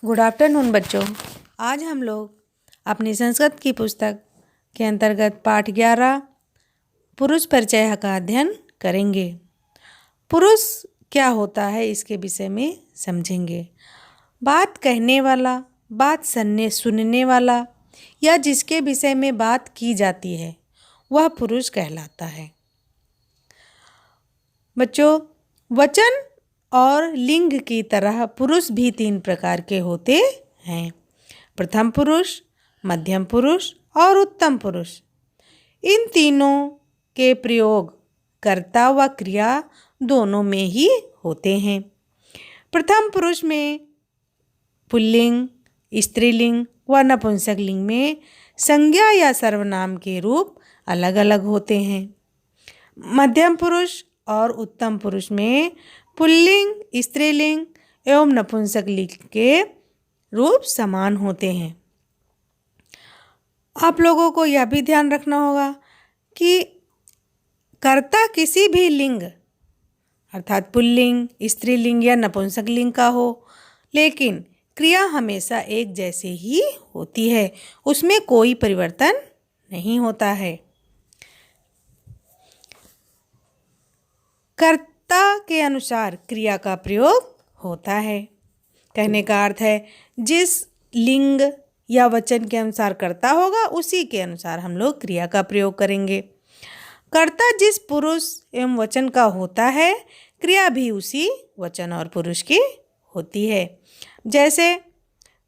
Good afternoon बच्चों। आज हम लोग अपनी संस्कृत की पुस्तक के अंतर्गत पाठ 11 पुरुष परिचय का अध्ययन करेंगे। पुरुष क्या होता है इसके विषय में समझेंगे। बात कहने वाला, बात सुनने वाला या जिसके विषय में बात की जाती है वह पुरुष कहलाता है। बच्चों, वचन और लिंग की तरह पुरुष भी 3 प्रकार के होते हैं। प्रथम पुरुष, मध्यम पुरुष और उत्तम पुरुष। इन तीनों के प्रयोग कर्ता व क्रिया दोनों में ही होते हैं। प्रथम पुरुष में पुल्लिंग, स्त्रीलिंग व नपुंसक लिंग में संज्ञा या सर्वनाम के रूप अलग अलग होते हैं। मध्यम पुरुष और उत्तम पुरुष में पुल्लिंग, स्त्रीलिंग एवं नपुंसक लिंग के रूप समान होते हैं। आप लोगों को यह भी ध्यान रखना होगा कि कर्ता किसी भी लिंग अर्थात पुल्लिंग, स्त्रीलिंग या नपुंसक लिंग का हो, लेकिन क्रिया हमेशा एक जैसे ही होती है, उसमें कोई परिवर्तन नहीं होता है। कर्ता के अनुसार क्रिया का प्रयोग होता है। कहने का अर्थ है जिस लिंग या वचन के अनुसार कर्ता होगा उसी के अनुसार हम लोग क्रिया का प्रयोग करेंगे। कर्ता जिस पुरुष एवं वचन का होता है, क्रिया भी उसी वचन और पुरुष की होती है। जैसे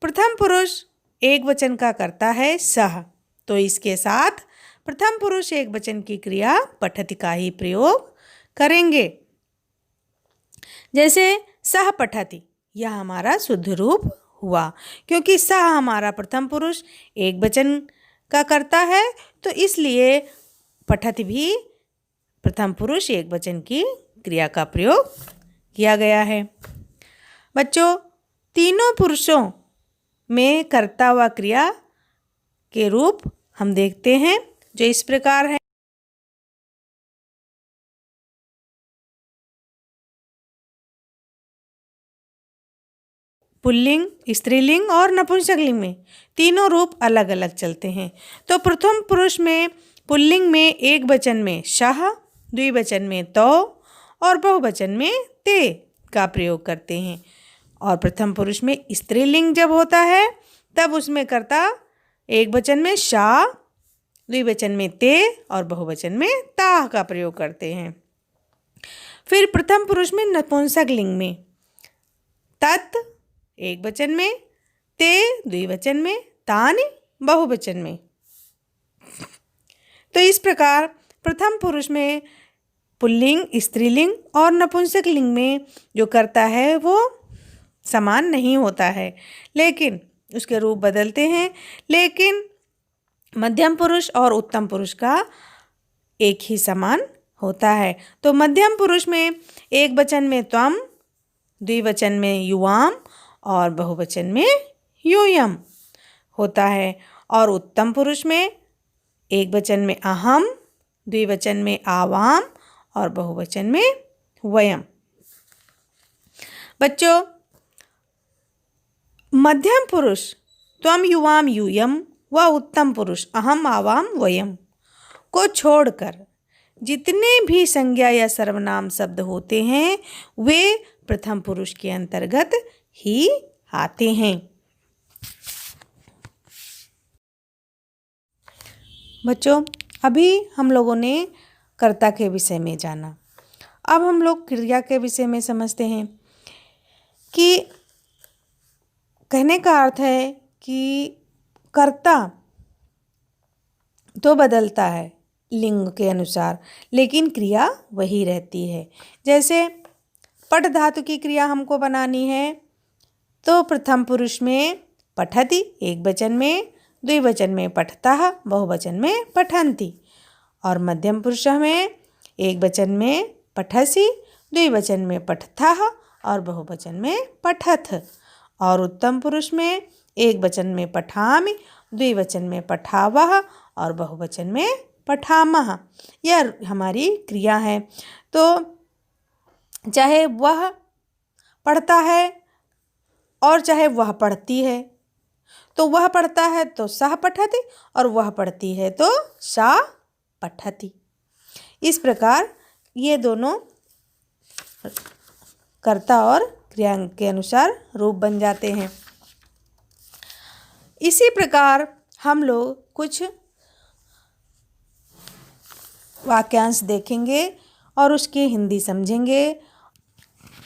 प्रथम पुरुष एक वचन का कर्ता है सः, तो इसके साथ प्रथम पुरुष एक वचन की क्रिया पठति का ही प्रयोग करेंगे। जैसे सः पठति, यह हमारा शुद्ध रूप हुआ, क्योंकि सः हमारा प्रथम पुरुष एक वचन का कर्ता है, तो इसलिए पठति भी प्रथम पुरुष एक वचन की क्रिया का प्रयोग किया गया है। बच्चों, तीनों पुरुषों में कर्ता व क्रिया के रूप हम देखते हैं जो इस प्रकार है। पुल्लिंग, स्त्रीलिंग और नपुंसक लिंग में तीनों रूप अलग अलग चलते हैं। तो प्रथम पुरुष में पुल्लिंग में एक वचन में शः, द्विवचन में तौ और बहुवचन में ते का प्रयोग करते हैं। और प्रथम पुरुष में स्त्रीलिंग जब होता है तब उसमें कर्ता एक वचन में शा, द्विवचन में ते और बहुवचन में ता का प्रयोग करते हैं। फिर प्रथम पुरुष में नपुंसक लिंग में तत् एक वचन में, ते द्विवचन में, तानि बहुवचन में। तो इस प्रकार प्रथम पुरुष में पुल्लिंग, स्त्रीलिंग और नपुंसक लिंग में जो कर्ता है वो समान नहीं होता है, लेकिन उसके रूप बदलते हैं। लेकिन मध्यम पुरुष और उत्तम पुरुष का एक ही समान होता है। तो मध्यम पुरुष में एक वचन में त्वम, द्विवचन में युवाम और बहुवचन में यूयम होता है। और उत्तम पुरुष में एक वचन में अहम, द्विवचन में आवाम और बहुवचन में वयम। बच्चों, मध्यम पुरुष त्वम, युवाम, यूयम व उत्तम पुरुष अहम, आवाम, वयम को छोड़कर जितने भी संज्ञा या सर्वनाम शब्द होते हैं वे प्रथम पुरुष के अंतर्गत ही आते हैं। बच्चों, अभी हम लोगों ने कर्ता के विषय में जाना। अब हम लोग क्रिया के विषय में समझते हैं कि कहने का अर्थ है कि कर्ता तो बदलता है लिंग के अनुसार, लेकिन क्रिया वही रहती है। जैसे पठ धातु की क्रिया हमको बनानी है, तो प्रथम पुरुष में पठति एक वचन में, द्विवचन में पठतः, बहुवचन में पठन्ति। और मध्यम पुरुष में एक वचन में पठसि, द्विवचन में पठथः और बहुवचन में पठथ। और उत्तम पुरुष में एक वचन में पठामि, द्विवचन में पठावः और बहुवचन में पठामः। यह हमारी क्रिया है। तो चाहे वह पढ़ता है और चाहे वह पढ़ती है तो वह पढ़ता है तो सः पठति, और वह पढ़ती है तो सा पठति। इस प्रकार ये दोनों कर्ता और क्रिया के अनुसार रूप बन जाते हैं। इसी प्रकार हम लोग कुछ वाक्यांश देखेंगे और उसकी हिंदी समझेंगे।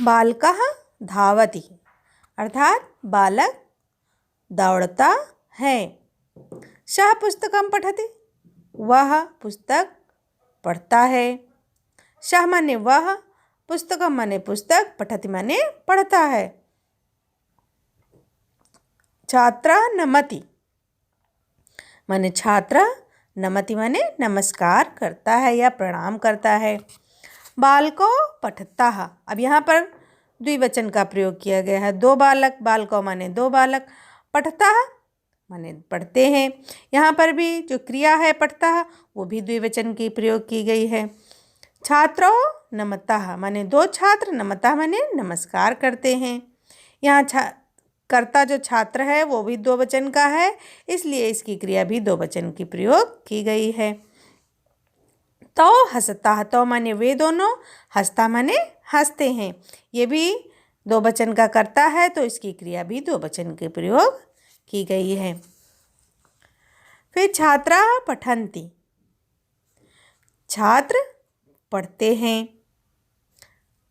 बालकः धावति, अर्थात बालक दौड़ता है। सः पुस्तकं पठति, वह पुस्तक पढ़ता है। सः माने वह, पुस्तकं माने पुस्तक, पठति माने पढ़ता है। छात्रः नमति माने छात्र, नमति माने नमस्कार करता है या प्रणाम करता है। बालको पठतः, अब यहाँ पर द्विवचन का प्रयोग किया गया है। दो बालक, बालको माने दो बालक, पठतः माने पढ़ते हैं। यहाँ पर भी जो क्रिया है पठतः वो भी द्विवचन की प्रयोग की गई है। छात्रो नमतः माने दो छात्र, नमतः माने नमस्कार करते हैं। यहाँ कर्ता जो छात्र है वो भी दो वचन का है, इसलिए इसकी क्रिया भी दो वचन की प्रयोग की गई है। तो हंसता, तो माने वे दोनों, हंसता माने हंसते हैं। ये भी दो वचन का कर्ता है तो इसकी क्रिया भी दो वचन के प्रयोग की गई है। फिर छात्रा पठन्ति, छात्र पढ़ते हैं।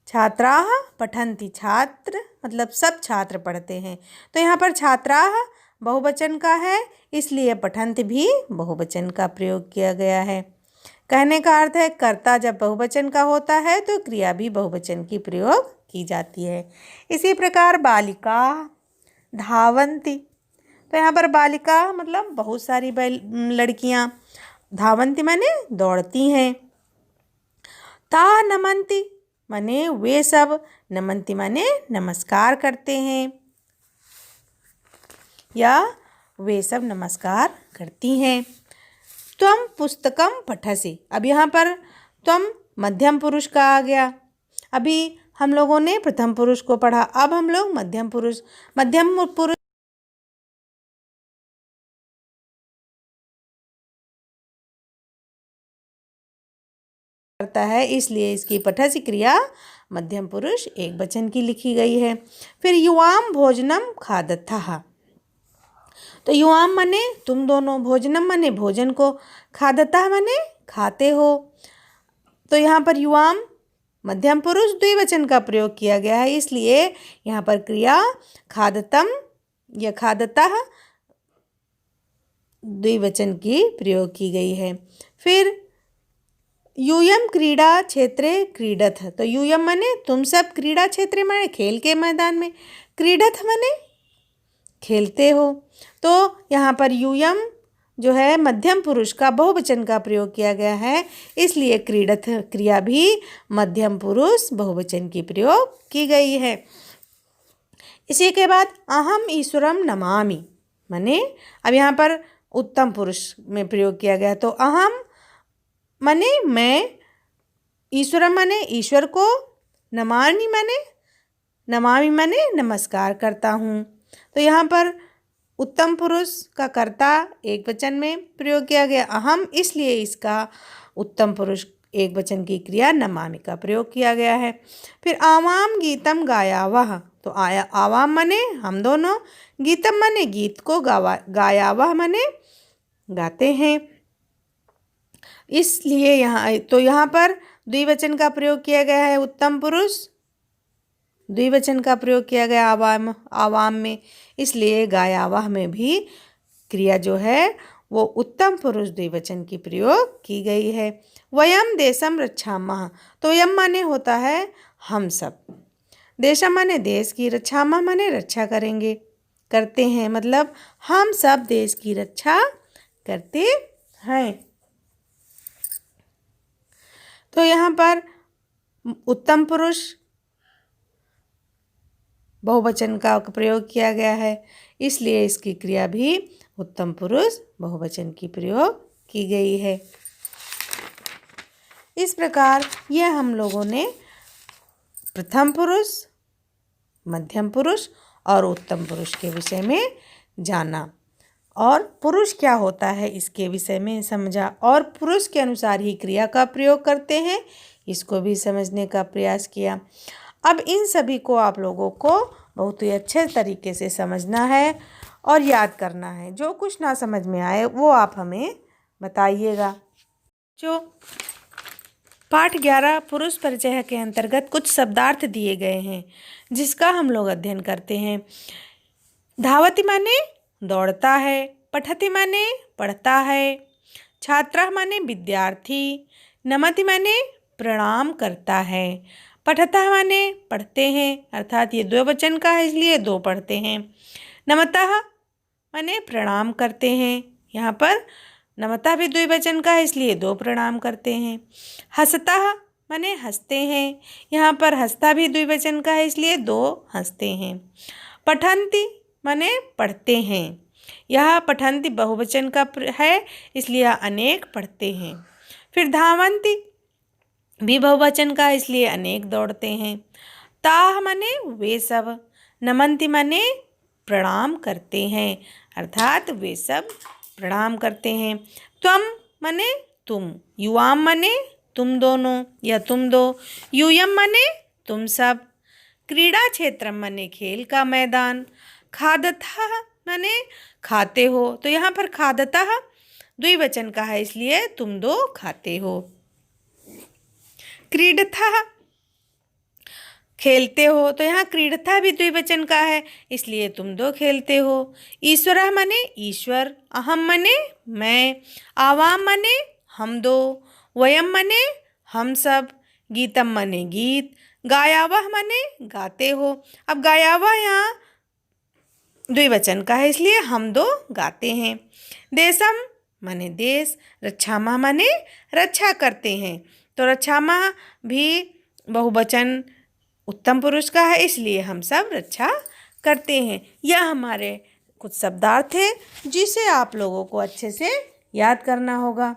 छात्राः पठन्ति, छात्र मतलब सब छात्र पढ़ते हैं। तो यहाँ पर छात्राः बहुवचन का है, इसलिए पठन्ति भी बहुवचन का प्रयोग किया गया है। कहने का अर्थ है कर्ता जब बहुवचन का होता है तो क्रिया भी बहुवचन की प्रयोग की जाती है। इसी प्रकार बालिका धावन्ति, तो यहाँ पर बालिका मतलब बहुत सारी लड़कियाँ, धावन्ति माने दौड़ती हैं। ता नमन्ति माने वे सब, नमन्ति माने नमस्कार करते हैं या वे सब नमस्कार करती हैं। त्वं पुस्तकं पठसि, अब यहाँ पर त्वं मध्यम पुरुष का आ गया। अभी हम लोगों ने प्रथम पुरुष को पढ़ा, अब हम लोग मध्यम पुरुष करता है, इसलिए इसकी पठसि क्रिया मध्यम पुरुष एक वचन की लिखी गई है। फिर युवाम भोजनम खादतः, तो युवाम माने तुम दोनों, भोजनम माने भोजन को, खादतः माने खाते हो। तो यहाँ पर युवाम मध्यम पुरुष द्विवचन का प्रयोग किया गया है, इसलिए यहाँ पर क्रिया खादतम या खादतः द्विवचन की प्रयोग की गई है। फिर यूयम क्रीड़ा क्षेत्रे क्रीडथ, तो यूयम माने तुम सब, क्रीड़ा क्षेत्र माने खेल के मैदान में, क्रीडथ माने खेलते हो। तो यहाँ पर यूयम जो है मध्यम पुरुष का बहुवचन का प्रयोग किया गया है, इसलिए क्रीडथ क्रिया भी मध्यम पुरुष बहुवचन की प्रयोग की गई है। इसी के बाद अहम ईश्वरम नमामि माने, अब यहाँ पर उत्तम पुरुष में प्रयोग किया गया, तो अहम माने मैं, ईश्वरम माने ईश्वर को, नमामि माने नमस्कार करता हूँ। तो यहाँ पर उत्तम पुरुष का कर्ता एक वचन में प्रयोग किया गया अहम, इसलिए इसका उत्तम पुरुष एक वचन की क्रिया नमामि का प्रयोग किया गया है। फिर आवाम गीतम गायावह, तो आवाम माने हम दोनों, गीतम माने गीत को, गायावह माने गाते हैं। इसलिए यहाँ पर द्विवचन का प्रयोग किया गया है, उत्तम पुरुष द्विवचन का प्रयोग किया गया आवाम में, इसलिए गायावाह में भी क्रिया जो है वो उत्तम पुरुष द्विवचन की प्रयोग की गई है। वयम देशम रक्षामः, तो यम माने होता है हम सब, देशम माने देश की, रक्षामः माने रक्षा करेंगे, करते हैं, मतलब हम सब देश की रक्षा करते हैं। तो यहाँ पर उत्तम पुरुष बहुवचन का प्रयोग किया गया है, इसलिए इसकी क्रिया भी उत्तम पुरुष बहुवचन की प्रयोग की गई है। इस प्रकार यह हम लोगों ने प्रथम पुरुष, मध्यम पुरुष और उत्तम पुरुष के विषय में जाना और पुरुष क्या होता है इसके विषय में समझा और पुरुष के अनुसार ही क्रिया का प्रयोग करते हैं, इसको भी समझने का प्रयास किया। अब इन सभी को आप लोगों को बहुत ही अच्छे तरीके से समझना है और याद करना है। जो कुछ ना समझ में आए वो आप हमें बताइएगा। जो पाठ 11 पुरुष परिचय के अंतर्गत कुछ शब्दार्थ दिए गए हैं जिसका हम लोग अध्ययन करते हैं। धावति माने दौड़ता है, पठति माने पढ़ता है, छात्रः माने विद्यार्थी, नमति माने प्रणाम करता है, पठतः माने पढ़ते हैं अर्थात ये द्विवचन का है इसलिए दो पढ़ते हैं, नमतः माने प्रणाम करते हैं, यहाँ पर नमतः भी द्विवचन का है इसलिए दो प्रणाम करते हैं, हंसतः माने हंसते हैं, यहाँ पर हंसता भी द्विवचन का है इसलिए दो हंसते हैं, पठन्ति माने पढ़ते हैं, यह पठन्ति बहुवचन का है इसलिए अनेक पढ़ते हैं। फिर धावन्ति भी बहुवचन का इसलिए अनेक दौड़ते हैं, ताः माने वे सब, नमन्ति माने प्रणाम करते हैं अर्थात वे सब प्रणाम करते हैं, त्वम माने तुम, युवाम माने तुम दोनों या तुम दो, यूयम माने तुम सब, क्रीड़ा क्षेत्र माने खेल का मैदान, खादतः माने खाते हो, तो यहाँ पर खादतः द्विवचन का है इसलिए तुम दो खाते हो, क्रीडतः खेलते हो, तो यहाँ क्रीडतः भी द्विवचन का है इसलिए तुम दो खेलते हो, ईश्वरः माने ईश्वर, अहम माने मैं, आवाम माने हम दो, वयम माने हम सब, गीतम माने गीत, गायावः माने गाते हो। अब गायावः यहाँ द्विवचन का है इसलिए हम दो गाते हैं, देशम माने देश, रक्षामः माने रक्षा करते हैं, तो रक्षामः भी बहुवचन उत्तम पुरुष का है इसलिए हम सब रक्षा करते हैं। यह हमारे कुछ शब्दार्थ हैं जिसे आप लोगों को अच्छे से याद करना होगा।